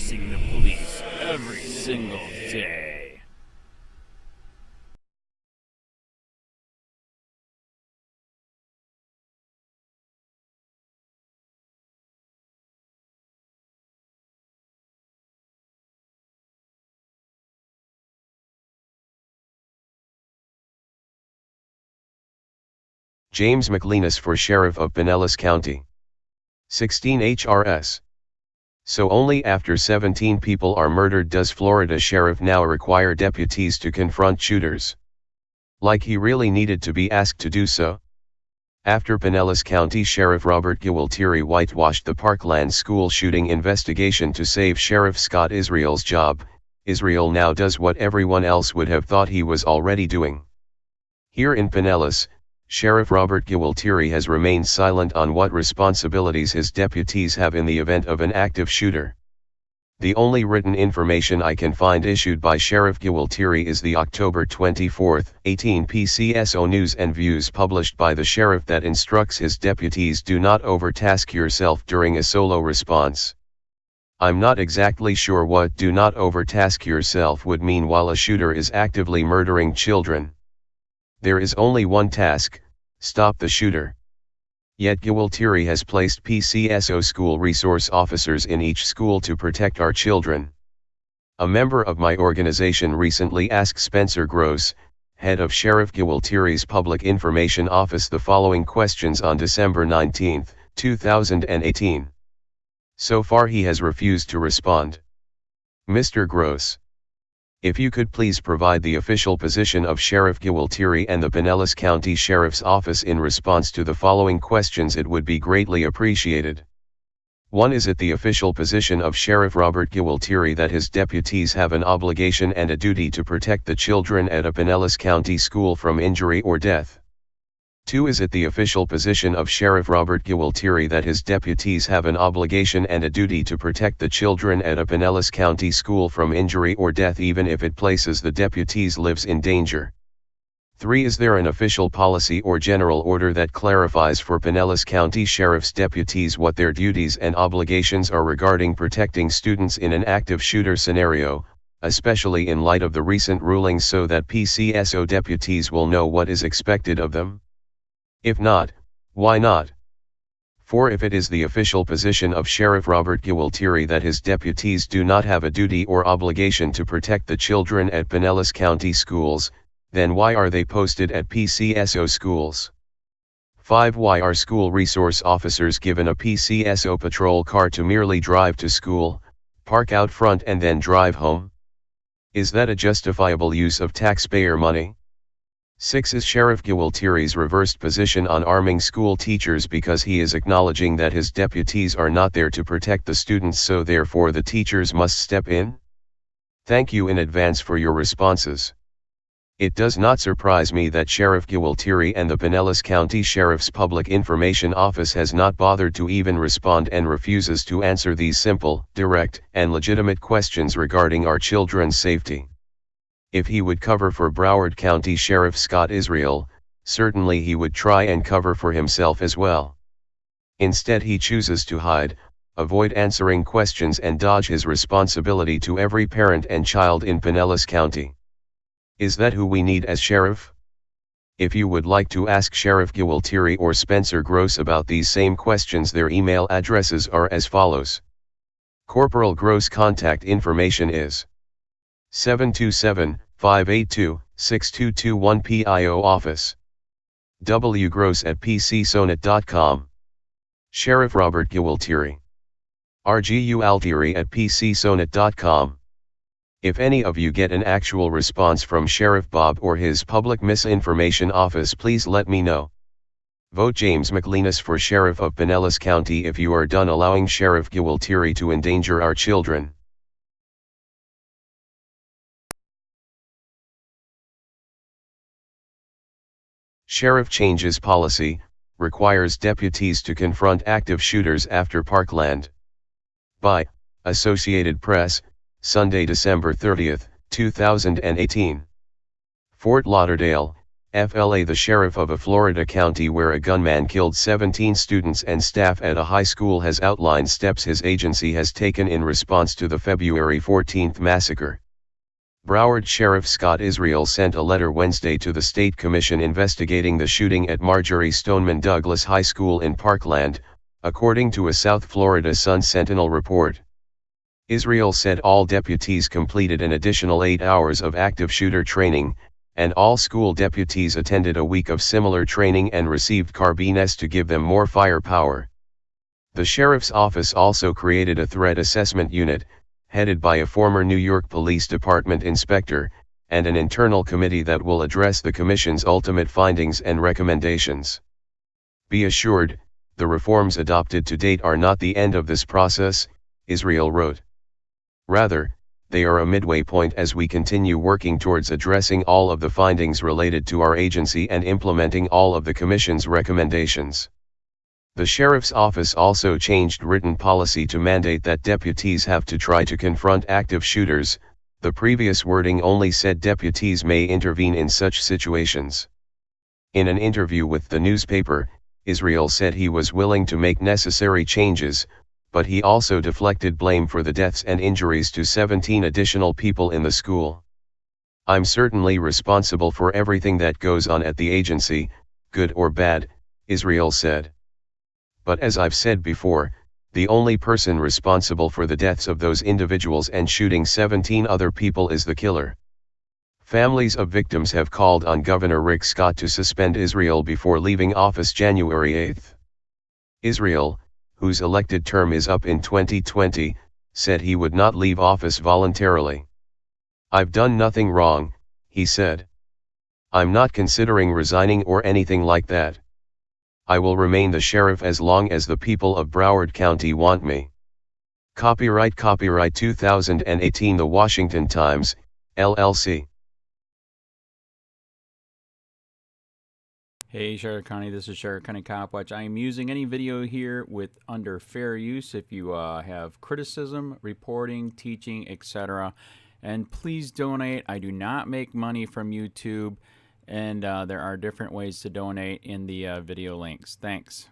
facing the police every single day. James McLenis for Sheriff of Pinellas County. 16 HRS. So only after 17 people are murdered does Florida Sheriff now require deputies to confront shooters. Like he really needed to be asked to do so? After Pinellas County Sheriff Robert Gualtieri whitewashed the Parkland school shooting investigation to save Sheriff Scott Israel's job, Israel now does what everyone else would have thought he was already doing. Here in Pinellas, Sheriff Robert Gualtieri has remained silent on what responsibilities his deputies have in the event of an active shooter. The only written information I can find issued by Sheriff Gualtieri is the October 24, 18 PCSO News and Views published by the sheriff that instructs his deputies do not overtask yourself during a solo response. I'm not exactly sure what do not overtask yourself would mean while a shooter is actively murdering children. There is only one task: stop the shooter. Yet Gualtieri has placed PCSO school resource officers in each school to protect our children. A member of my organization recently asked Spencer Gross, head of Sheriff Gualtieri's Public Information Office, the following questions on December 19, 2018. So far he has refused to respond. Mr. Gross, if you could please provide the official position of Sheriff Gualtieri and the Pinellas County Sheriff's Office in response to the following questions, it would be greatly appreciated. 1. Is it the official position of Sheriff Robert Gualtieri that his deputies have an obligation and a duty to protect the children at a Pinellas County school from injury or death? 2. Is it the official position of Sheriff Robert Gualtieri that his deputies have an obligation and a duty to protect the children at a Pinellas County school from injury or death even if it places the deputies' lives in danger? 3. Is there an official policy or general order that clarifies for Pinellas County Sheriff's deputies what their duties and obligations are regarding protecting students in an active shooter scenario, especially in light of the recent rulings, so that PCSO deputies will know what is expected of them? If not, why not? 4. If it is the official position of Sheriff Robert Gualtieri that his deputies do not have a duty or obligation to protect the children at Pinellas County schools, then why are they posted at PCSO schools? 5. Why are school resource officers given a PCSO patrol car to merely drive to school, park out front and then drive home? Is that a justifiable use of taxpayer money? 6. Is Sheriff Gualtieri's reversed position on arming school teachers because he is acknowledging that his deputies are not there to protect the students, so therefore the teachers must step in? Thank you in advance for your responses. It does not surprise me that Sheriff Gualtieri and the Pinellas County Sheriff's Public Information Office has not bothered to even respond and refuses to answer these simple, direct, and legitimate questions regarding our children's safety. If he would cover for Broward County Sheriff Scott Israel, certainly he would try and cover for himself as well. Instead he chooses to hide, avoid answering questions and dodge his responsibility to every parent and child in Pinellas County. Is that who we need as sheriff? If you would like to ask Sheriff Gualtieri or Spencer Gross about these same questions, their email addresses are as follows. Corporal Gross contact information is 727-582-6221 PIO Office. W. Gross at pcsonet.com. Sheriff Robert Gualtieri. RGU Altieri at pcsonet.com. If any of you get an actual response from Sheriff Bob or his Public Misinformation Office, please let me know. Vote James McLenis for Sheriff of Pinellas County if you are done allowing Sheriff Gualtieri to endanger our children. Sheriff changes policy, requires deputies to confront active shooters after Parkland. By Associated Press, Sunday, December 30, 2018. Fort Lauderdale, FLA. The sheriff of a Florida county where a gunman killed 17 students and staff at a high school has outlined steps his agency has taken in response to the February 14 massacre. Broward Sheriff Scott Israel sent a letter Wednesday to the state commission investigating the shooting at Marjorie Stoneman Douglas High School in Parkland, according to a South Florida Sun-Sentinel report. Israel said all deputies completed an additional 8 hours of active shooter training, and all school deputies attended a week of similar training and received carbines to give them more firepower. The sheriff's office also created a threat assessment unit, headed by a former New York Police Department inspector, and an internal committee that will address the commission's ultimate findings and recommendations. Be assured, the reforms adopted to date are not the end of this process, Israel wrote. Rather, they are a midway point as we continue working towards addressing all of the findings related to our agency and implementing all of the Commission's recommendations. The Sheriff's Office also changed written policy to mandate that deputies have to try to confront active shooters. The previous wording only said deputies may intervene in such situations. In an interview with the newspaper, Israel said he was willing to make necessary changes, but he also deflected blame for the deaths and injuries to 17 additional people in the school. "I'm certainly responsible for everything that goes on at the agency, good or bad," Israel said. "But as I've said before, the only person responsible for the deaths of those individuals and shooting 17 other people is the killer." Families of victims have called on Governor Rick Scott to suspend Israel before leaving office January 8. Israel, whose elected term is up in 2020, said he would not leave office voluntarily. "I've done nothing wrong," he said. "I'm not considering resigning or anything like that. I will remain the sheriff as long as the people of Broward County want me." Copyright 2018 The Washington Times, LLC. Hey Sheriff County, this is Sheriff County COPWATCH. I am using any video here with under fair use if you have criticism, reporting, teaching, etc. And please donate. I do not make money from YouTube, and there are different ways to donate in the video links. Thanks.